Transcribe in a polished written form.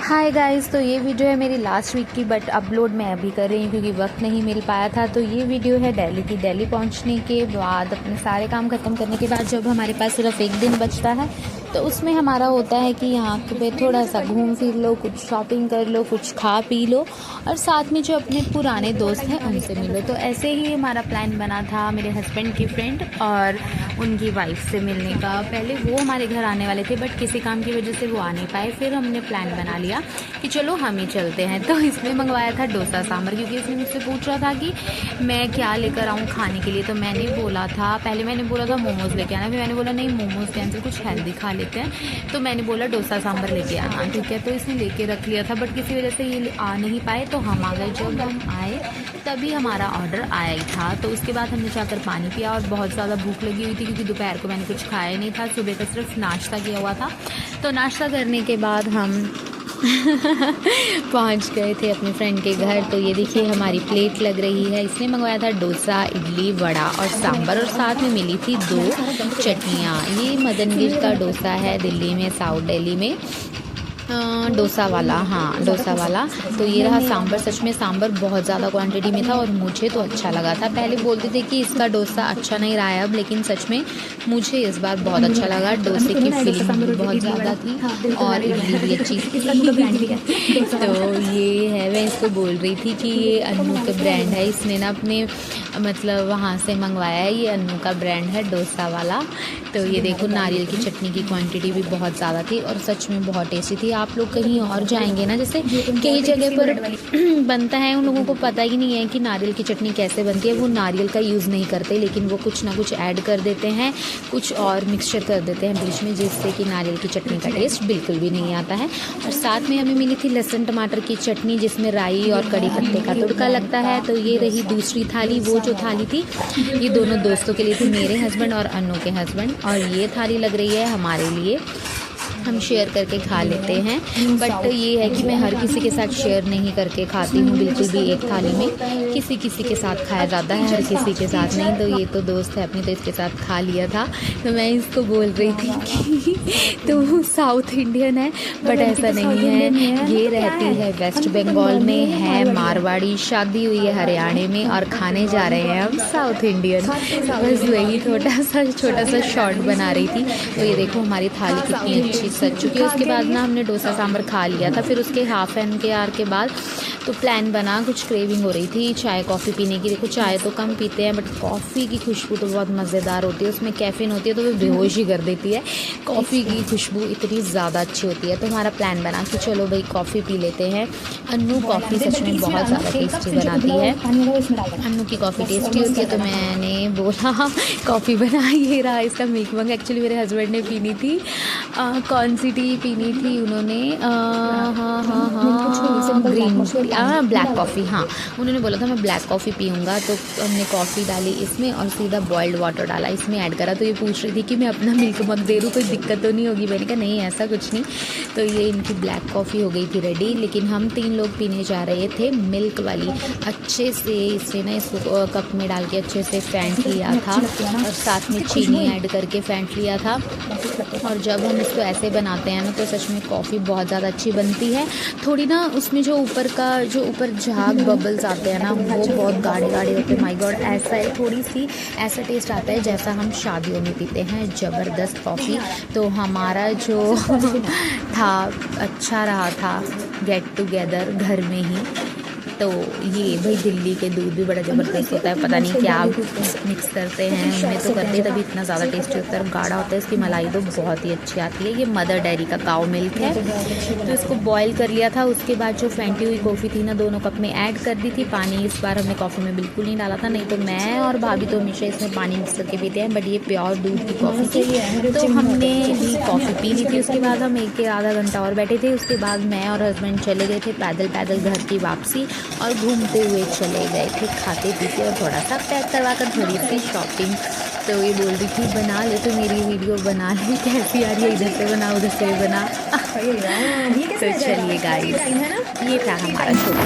Hi guys, तो ये video है मेरी लास्ट वीक की, बट अपलोड मैं अभी कर रही हूँ क्योंकि वक्त नहीं मिल पाया था। तो ये वीडियो है दिल्ली की। दिल्ली पहुँचने के बाद अपने सारे काम ख़त्म करने के बाद जब हमारे पास सिर्फ एक दिन बचता है तो उसमें हमारा होता है कि यहाँ पे थोड़ा सा घूम फिर लो, कुछ शॉपिंग कर लो, कुछ खा पी लो और साथ में जो अपने पुराने दोस्त हैं उनसे मिलो। तो ऐसे ही हमारा प्लान बना था मेरे हस्बैंड की फ्रेंड और उनकी वाइफ से मिलने का। पहले वो हमारे घर आने वाले थे बट किसी काम की वजह से वो आ नहीं पाए। फिर हमने प्लान बना लिया कि चलो हम ही चलते हैं। तो इसने मंगवाया था डोसा सांभर, क्योंकि इसने मुझसे पूछ रहा था कि मैं क्या लेकर आऊँ खाने के लिए। तो मैंने बोला था, पहले मैंने बोला था मोमोज़ लेके आना, फिर मैंने बोला नहीं मोमोज़ कैंसिल, कुछ हेल्दी खा लेते हैं। तो मैंने बोला डोसा सांभर लेके आना, ठीक है। तो इसने लेके रख लिया था बट किसी वजह से ये आ नहीं पाए। तो हम आ गए। जब हम आए तभी हमारा ऑर्डर आया ही था। तो उसके बाद हमने जाकर पानी पिया और बहुत ज़्यादा भूख लगी हुई थी क्योंकि दोपहर को मैंने कुछ खाया नहीं था, सुबह का सिर्फ नाश्ता किया हुआ था। तो नाश्ता करने के बाद हम पहुंच गए थे अपने फ्रेंड के घर। तो ये देखिए हमारी प्लेट लग रही है। इसने मंगवाया था डोसा, इडली, वड़ा और सांभर और साथ में मिली थी 2 चटनियाँ। ये मदनगिर का डोसा है दिल्ली में, साउथ दिल्ली में, डोसा वाला, हाँ डोसा वाला। तो ये रहा सांभर। सच में सांभर बहुत ज़्यादा क्वांटिटी में था और मुझे तो अच्छा लगा था। पहले बोलते थे कि इसका डोसा अच्छा नहीं रहा है अब, लेकिन सच में मुझे इस बार बहुत अच्छा लगा। डोसे की फीलिंग भी बहुत ज़्यादा थी और इडली भी अच्छी थी। तो ये है, मैं इसको बोल रही थी कि ये अन्नू का ब्रांड है, इसने ना अपने मतलब वहाँ से मंगवाया है, ये अन्नू का ब्रांड है डोसा वाला। तो ये देखो नारियल की चटनी की क्वांटिटी भी बहुत ज़्यादा थी और सच में बहुत टेस्टी थी। आप लोग कहीं और जाएंगे ना, जैसे कई जगह पर बनता है, उन लोगों को पता ही नहीं है कि नारियल की चटनी कैसे बनती है। वो नारियल का यूज़ नहीं करते, लेकिन वो कुछ ना कुछ ऐड कर देते हैं, कुछ और मिक्सचर कर देते हैं बीच में, जिससे कि नारियल की चटनी का टेस्ट बिल्कुल भी नहीं आता है। और साथ में हमें मिली थी लहसुन टमाटर की चटनी, जिसमें राई और कड़ी पत्ते का तड़का लगता है। तो ये रही दूसरी थाली। वो जो थाली थी ये दोनों दोस्तों के लिए थी, मेरे हस्बैंड और अन्नू के हस्बैंड। और ये थाली लग रही है हमारे लिए, हम शेयर करके खा लेते हैं। बट ये है कि मैं हर किसी के साथ शेयर नहीं करके खाती हूँ बिल्कुल भी। एक थाली में किसी किसी के साथ खाया जाता है, हर किसी के साथ नहीं। तो ये तो दोस्त है अपनी, तो इसके साथ खा लिया था। तो मैं इसको बोल रही थी कि तो साउथ इंडियन है, बट ऐसा नहीं है। ये रहती है वेस्ट बंगाल में, है मारवाड़ी, शादी हुई है हरियाणा में और खाने जा रहे हैं हम साउथ इंडियन। बस वही छोटा सा शॉर्ट बना रही थी। तो ये देखो हमारी थाली कितनी अच्छी सज चुकी है। उसके बाद ना हमने डोसा सांभर खा लिया था। फिर उसके हाफ एन के आवर के बाद तो प्लान बना, कुछ क्रेविंग हो रही थी चाय कॉफ़ी पीने की। देखो चाय तो कम पीते हैं बट कॉफ़ी की खुशबू तो बहुत मज़ेदार होती है, उसमें कैफ़ीन होती है तो वो बेहोश ही कर देती है। कॉफ़ी की खुशबू इतनी ज़्यादा अच्छी होती है। तो हमारा प्लान बना कि चलो भाई कॉफ़ी पी लेते हैं। अन्नू कॉफ़ी सच में बहुत ज़्यादा टेस्टी बनाती है, अन्नू की कॉफ़ी टेस्टी होती है। तो मैंने बोला कॉफ़ी बना, ये रहा इसका मिल्क मग। एक्चुअली मेरे हस्बैंड ने पीनी थी, कौन सी टी पीनी थी उन्होंने, ग्रीन ब्लैक कॉफ़ी, हाँ उन्होंने बोला था मैं ब्लैक कॉफ़ी पीऊँगा। तो हमने कॉफ़ी डाली इसमें और सीधा बॉइल्ड वाटर डाला, इसमें ऐड करा। तो ये पूछ रही थी कि मैं अपना मिल्क मग दे दूँ, कोई दिक्कत तो नहीं होगी। मैंने कहा नहीं ऐसा कुछ नहीं। तो ये इनकी ब्लैक कॉफ़ी हो गई थी रेडी, लेकिन हम 3 लोग पीने जा रहे थे मिल्क वाली। अच्छे से इससे ना इसको कप में डाल के अच्छे से फेंट लिया था और साथ में चीनी ऐड करके फेंट लिया था। और जब हम इसको ऐसे बनाते हैं ना तो सच में कॉफ़ी बहुत ज़्यादा अच्छी बनती है। थोड़ी ना उसमें जो ऊपर झाग बबल्स आते हैं ना वो बहुत गाढ़े गाढ़े होते हैं। माय गॉड, ऐसा है थोड़ी सी ऐसा टेस्ट आता है जैसा हम शादियों में पीते हैं, ज़बरदस्त कॉफ़ी। तो हमारा जो था अच्छा रहा था गेट टुगेदर घर में ही। तो ये भाई दिल्ली के दूध भी बड़ा ज़बरदस्त होता है, पता नहीं क्या मिक्स करते हैं उनमें, तो करते तभी इतना ज़्यादा टेस्टी होता है, गाढ़ा होता है। इसकी मलाई तो बहुत ही अच्छी आती है। ये मदर डेयरी का काऊ मिल्क है। तो इसको बॉईल कर लिया था। उसके बाद जो फेंटी हुई कॉफ़ी थी ना दोनों कप में ऐड कर दी थी। पानी इस बार हमने कॉफ़ी में बिल्कुल नहीं डाला था, नहीं तो मैं और भाभी तो हमेशा इसमें पानी मिक्स करके पीते हैं, बट ये प्योर दूध की कॉफ़ी थी। तो हमने भी कॉफ़ी पी ली थी। उसके बाद हम 1 से आधा घंटा और बैठे थे। उसके बाद मैं और हस्बैंड चले गए थे पैदल घर की वापसी और घूमते हुए चले गए थे, खाते पीते और थोड़ा सा पैक करवा कर थोड़ी सी शॉपिंग। तो ये बोल रही थी बना ले तो मेरी वीडियो बना ले, कैसी आ रही है, इधर से बना उधर से बना। तो चलिए गाइस, ये था हमारा छोटा